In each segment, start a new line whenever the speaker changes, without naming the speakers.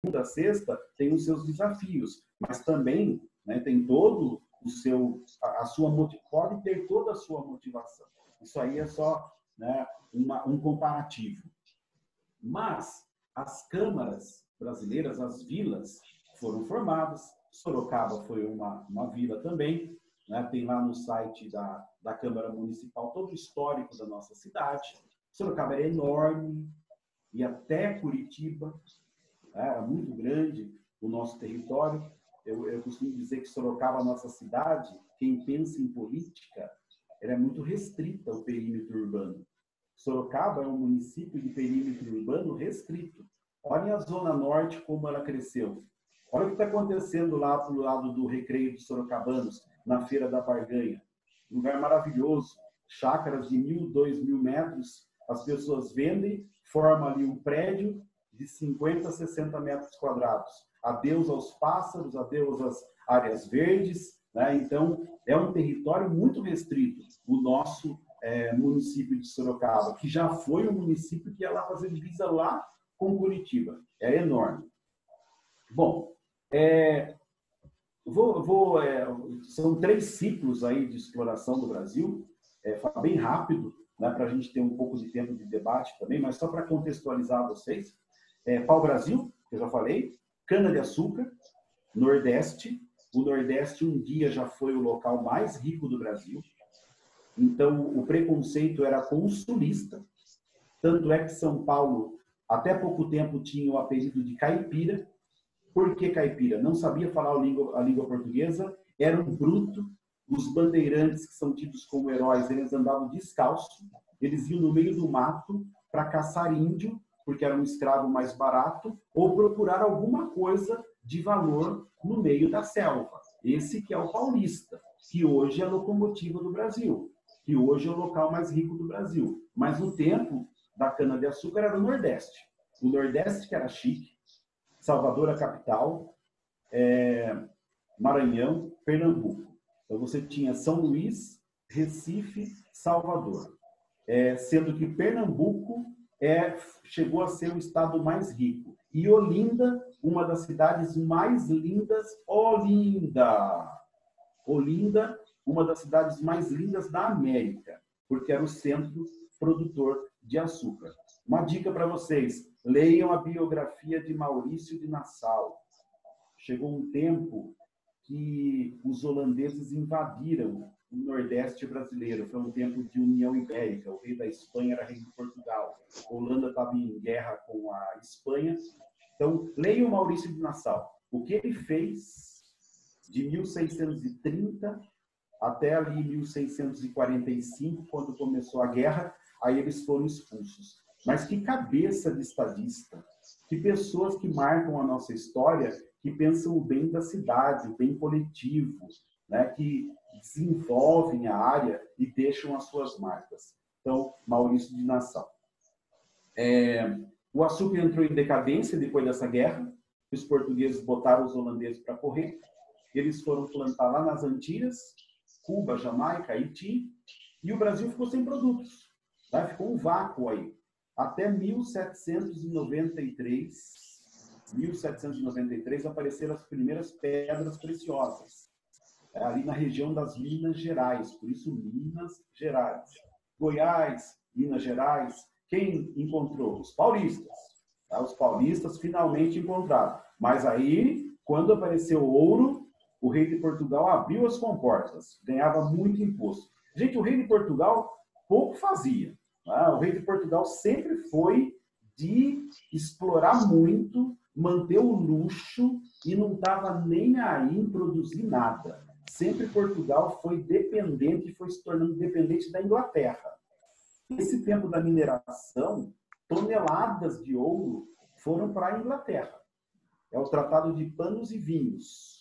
segunda a sexta tem os seus desafios, mas também, né, tem todo o seu, pode ter toda a sua motivação. Isso aí é só, né, um comparativo. Mas as câmaras brasileiras, as vilas, foram formadas. Sorocaba foi uma vila também, né? Tem lá no site da Câmara Municipal todo o histórico da nossa cidade. Sorocaba era enorme, e até Curitiba, né? Era muito grande o nosso território. Eu costumo dizer que Sorocaba, a nossa cidade, quem pensa em política, ela é muito restrita ao perímetro urbano. Sorocaba é um município de perímetro urbano restrito. Olhem a Zona Norte, como ela cresceu. Olha o que está acontecendo lá para o lado do Recreio dos Sorocabanos, na Feira da Barganha. Lugar maravilhoso, chácaras de 1.000, 2.000 metros, as pessoas vendem, formam ali um prédio de 50, 60 metros quadrados. Adeus aos pássaros, adeus às áreas verdes, né? Então, é um território muito restrito, o nosso município de Sorocaba, que já foi um município que ia lá fazer divisa lá com Curitiba. É enorme. Bom, são 3 ciclos aí de exploração do Brasil, bem rápido, né, para a gente ter um pouco de tempo de debate também, mas só para contextualizar vocês. Pau-brasil, que eu já falei, cana-de-açúcar, Nordeste. O Nordeste um dia já foi o local mais rico do Brasil. Então, o preconceito era com o sulista. Tanto é que São Paulo, até pouco tempo, tinha o apelido de caipira. Por que caipira? Não sabia falar a língua portuguesa, era um bruto. Os bandeirantes, que são tidos como heróis, eles andavam descalços. Eles iam no meio do mato para caçar índio, porque era um escravo mais barato, ou procurar alguma coisa de valor no meio da selva. Esse que é o paulista, que hoje é a locomotiva do Brasil, que hoje é o local mais rico do Brasil. Mas no tempo da cana-de-açúcar era o Nordeste. O Nordeste que era chique, Salvador a capital, Maranhão, Pernambuco. Então você tinha São Luís, Recife, Salvador. Sendo que Pernambuco chegou a ser o estado mais rico. E Olinda, uma das cidades mais lindas, Olinda, uma das cidades mais lindas da América, porque era o centro produtor de açúcar. Uma dica para vocês, leiam a biografia de Maurício de Nassau. Chegou um tempo que os holandeses invadiram o Nordeste brasileiro. Foi um tempo de União Ibérica. O rei da Espanha era rei de Portugal. A Holanda estava em guerra com a Espanha. Então, leiam Maurício de Nassau. O que ele fez de 1630 até ali 1645, quando começou a guerra, aí eles foram expulsos. Mas que cabeça de estadista, que pessoas que marcam a nossa história, que pensam o bem da cidade, o bem coletivo, né? Que desenvolvem a área e deixam as suas marcas. Então, Maurício de Nassau. O açúcar entrou em decadência depois dessa guerra, os portugueses botaram os holandeses para correr, eles foram plantar lá nas Antilhas, Cuba, Jamaica, Haiti, e o Brasil ficou sem produtos. Tá? Ficou um vácuo aí. Até 1793 apareceram as primeiras pedras preciosas, ali na região das Minas Gerais, por isso Minas Gerais. Goiás, Minas Gerais, quem encontrou? Os paulistas. Tá? Os paulistas finalmente encontraram. Mas aí, quando apareceu o ouro, o rei de Portugal abriu as comportas, ganhava muito imposto. Gente, o rei de Portugal pouco fazia. Tá? O rei de Portugal sempre foi de explorar muito, manter o luxo e não estava nem aí em produzir nada. Sempre Portugal foi dependente e foi se tornando dependente da Inglaterra. Nesse tempo da mineração, toneladas de ouro foram para a Inglaterra. É o Tratado de Panos e Vinhos.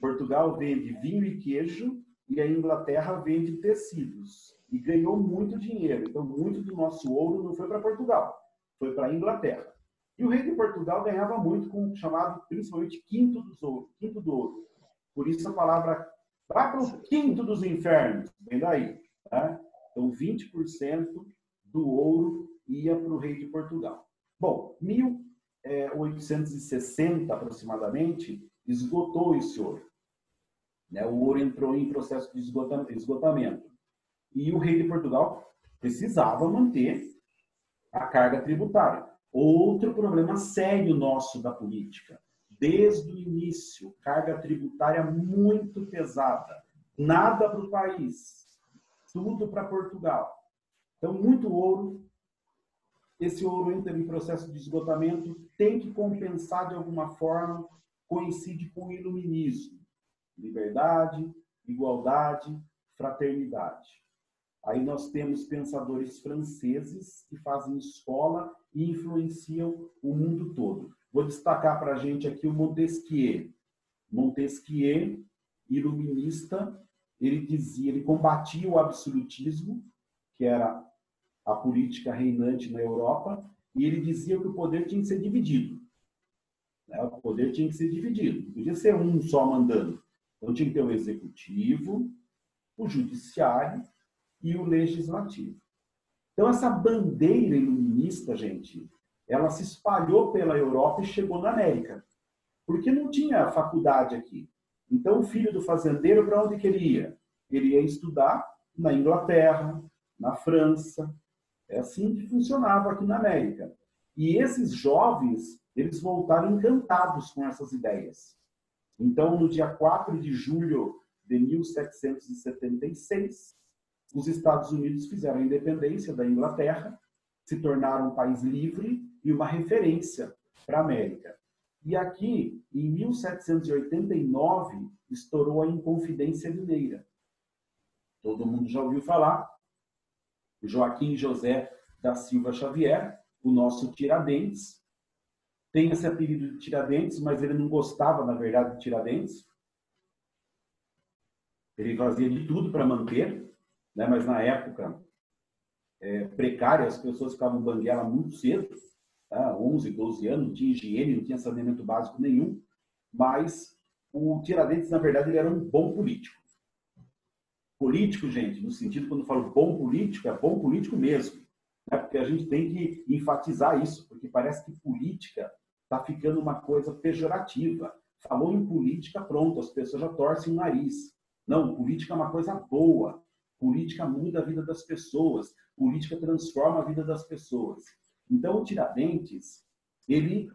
Portugal vende vinho e queijo e a Inglaterra vende tecidos. E ganhou muito dinheiro. Então, muito do nosso ouro não foi para Portugal, foi para a Inglaterra. E o rei de Portugal ganhava muito com o chamado, principalmente, quinto do ouro. Por isso a palavra vai para o quinto dos infernos. Vem daí. Tá? Então, 20% do ouro ia para o rei de Portugal. Bom, 1860, aproximadamente, esgotou esse ouro. Né? O ouro entrou em processo de esgotamento. E o rei de Portugal precisava manter a carga tributária. Outro problema sério nosso da política. Desde o início, carga tributária muito pesada. Nada para o país. Tudo para Portugal. Então, muito ouro. Esse ouro entra em processo de esgotamento, tem que compensar de alguma forma, coincide com o iluminismo. Liberdade, igualdade, fraternidade. Aí nós temos pensadores franceses que fazem escola e influenciam o mundo todo. Vou destacar para a gente aqui o Montesquieu. Montesquieu, iluminista, ele combatia o absolutismo, que era a política reinante na Europa, e ele dizia que o poder tinha que ser dividido. Né? O poder tinha que ser dividido. Não podia ser um só mandando. Então tinha que ter o executivo, o judiciário e o legislativo. Então essa bandeira iluminista, gente, ela se espalhou pela Europa e chegou na América. Porque não tinha faculdade aqui. Então o filho do fazendeiro, para onde que ele ia? Ele ia estudar na Inglaterra, na França. É assim que funcionava aqui na América. E esses jovens, eles voltaram encantados com essas ideias. Então, no dia 4 de julho de 1776, os Estados Unidos fizeram a independência da Inglaterra, se tornaram um país livre e uma referência para a América. E aqui, em 1789, estourou a Inconfidência Mineira. Todo mundo já ouviu falar. Joaquim José da Silva Xavier, o nosso Tiradentes. Tem esse apelido de Tiradentes, mas ele não gostava, na verdade, de Tiradentes. Ele fazia de tudo para manter, né? Mas na época precária, as pessoas ficavam banguela muito cedo, tá? 11, 12 anos, não tinha higiene, não tinha saneamento básico nenhum. Mas o Tiradentes, na verdade, ele era um bom político. Político, gente, no sentido, quando eu falo bom político, é bom político mesmo. Né? Porque a gente tem que enfatizar isso, porque parece que política está ficando uma coisa pejorativa. Falou em política, pronto, as pessoas já torcem o nariz. Não, política é uma coisa boa. Política muda a vida das pessoas. Política transforma a vida das pessoas. Então, o Tiradentes, ele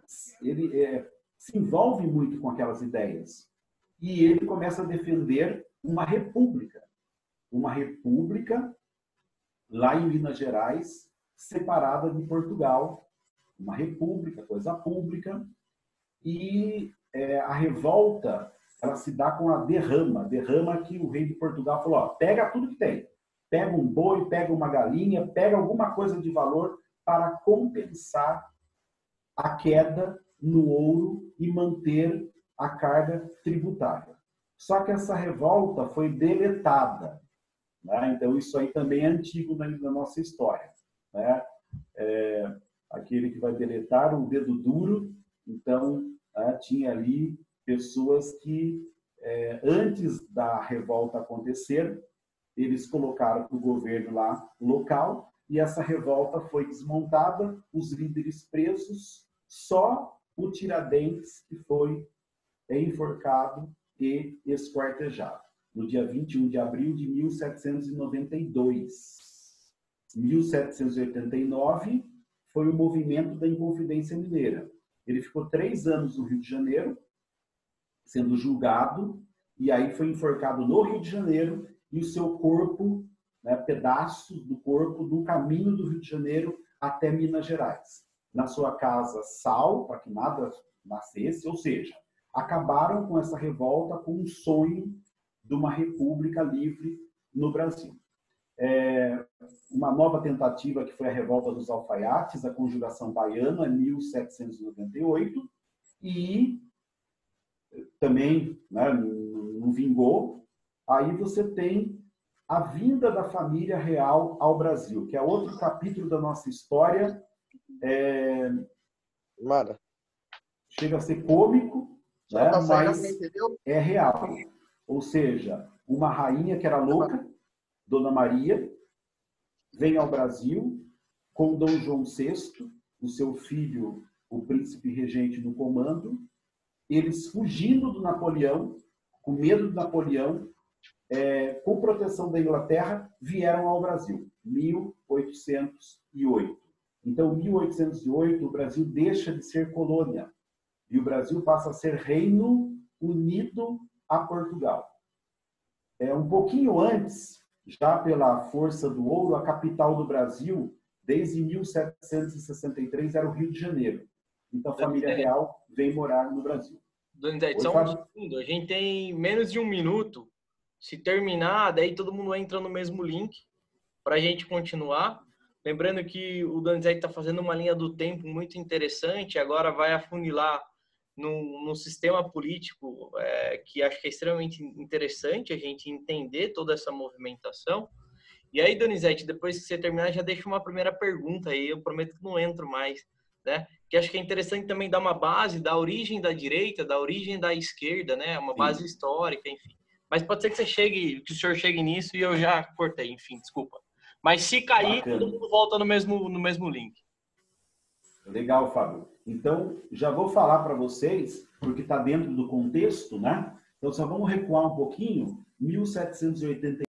se envolve muito com aquelas ideias. E ele começa a defender uma república. Uma república lá em Minas Gerais, separada de Portugal. Uma república, coisa pública. E a revolta, ela se dá com a derrama. Derrama que o rei de Portugal falou, ó, pega tudo que tem. Pega um boi, pega uma galinha, pega alguma coisa de valor para compensar a queda no ouro e manter a carga tributária. Só que essa revolta foi deletada. Né? Então, isso aí também é antigo na nossa história. Né? Aquele que vai deletar o dedo duro. Então, tinha ali pessoas que, antes da revolta acontecer, eles colocaram o governo lá local e essa revolta foi desmontada, os líderes presos, só o Tiradentes que foi enforcado e esquartejado, no dia 21 de abril de 1792. 1789 foi o movimento da Inconfidência Mineira. Ele ficou 3 anos no Rio de Janeiro, sendo julgado, e aí foi enforcado no Rio de Janeiro, e o seu corpo, né, pedaços do corpo, no caminho do Rio de Janeiro até Minas Gerais. Na sua casa, sal, para que nada nascesse, ou seja, acabaram com essa revolta, com um sonho de uma república livre no Brasil. Uma nova tentativa que foi a revolta dos alfaiates, a conjuração baiana, em 1798, e também, né, não vingou. Aí você tem a vinda da família real ao Brasil, que é outro capítulo da nossa história. Chega a ser cômico, né, mas é real. Ou seja, uma rainha que era louca, Dona Maria, vem ao Brasil com Dom João VI, o seu filho o príncipe regente no comando, eles fugindo do Napoleão, com medo do Napoleão, com proteção da Inglaterra, vieram ao Brasil, 1808. Então, em 1808, o Brasil deixa de ser colônia e o Brasil passa a ser Reino Unido a Portugal. Um pouquinho antes, já pela força do ouro, a capital do Brasil, desde 1763, era o Rio de Janeiro. Então, a família real veio morar no Brasil.
Donizete, só um segundo. A gente tem menos de um minuto. Se terminar, daí todo mundo entra no mesmo link para a gente continuar. Lembrando que o Donizete está fazendo uma linha do tempo muito interessante. Agora vai afunilar no sistema político, que acho que é extremamente interessante a gente entender toda essa movimentação. E aí, Donizete, depois que você terminar, já deixa uma primeira pergunta aí. Eu prometo que não entro mais, né? Que acho que é interessante também dar uma base da origem da direita, da origem da esquerda, né? Uma base histórica, enfim. Mas pode ser que o senhor chegue nisso e eu já cortei, enfim, desculpa. Mas se cair, bacana, todo mundo volta no mesmo link.
Legal, Fábio. Então, já vou falar para vocês, porque está dentro do contexto, né? Então, só vamos recuar um pouquinho. 1780